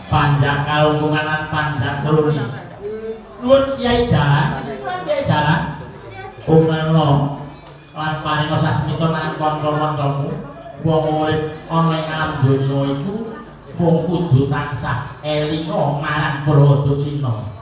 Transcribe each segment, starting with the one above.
panjang kalungkungan lan panjang seruni nuwun Kyai Dalang umeno lan paringa sasmita nang kanca-kancamu wong urip ana ing alam donya iku mung kudu tansah elinga marang Bradasena.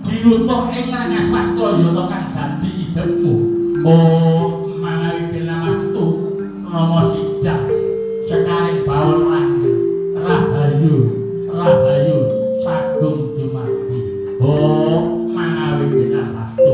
Dinutuk ing Rangaswastra yata kang dadi idepmu Oh, mangawi pinamastu nama sidak sekaring bawon langgeng rahayu rahayu sagung dumadi. Oh, mangawi pinamastu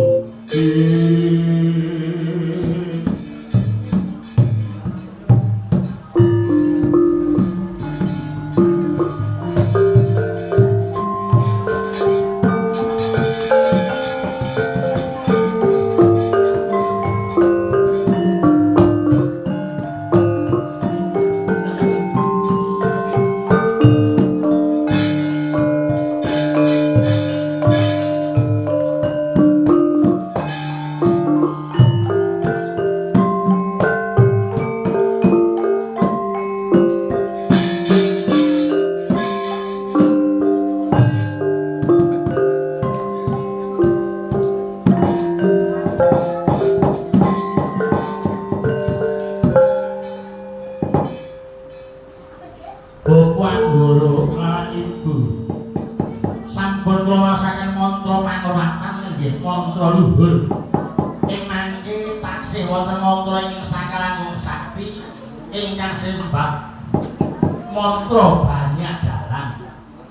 mantra banyak jalan.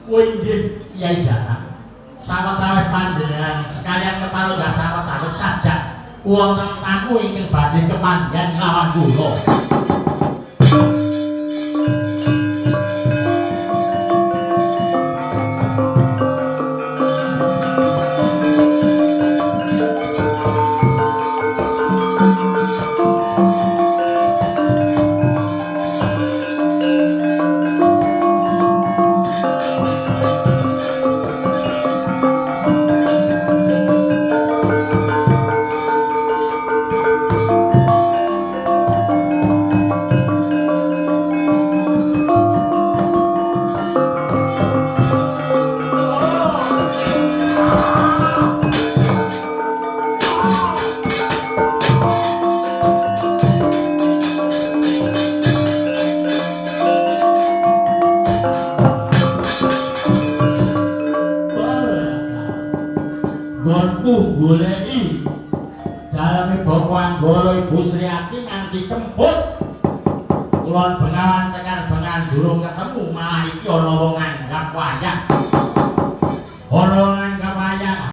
Inggih Kyai Jaran. Sawetawis panjenengan sekalian kepaluga sawetawis sajak wonten tamu ingkang badhe kepandhan lawan kula. Goleki daleme Bapak Anggara Ibu Sriati nganti kemput. Kulon bengawan tekan bengan durung ketemu malah iki ana wong nganggap wayah.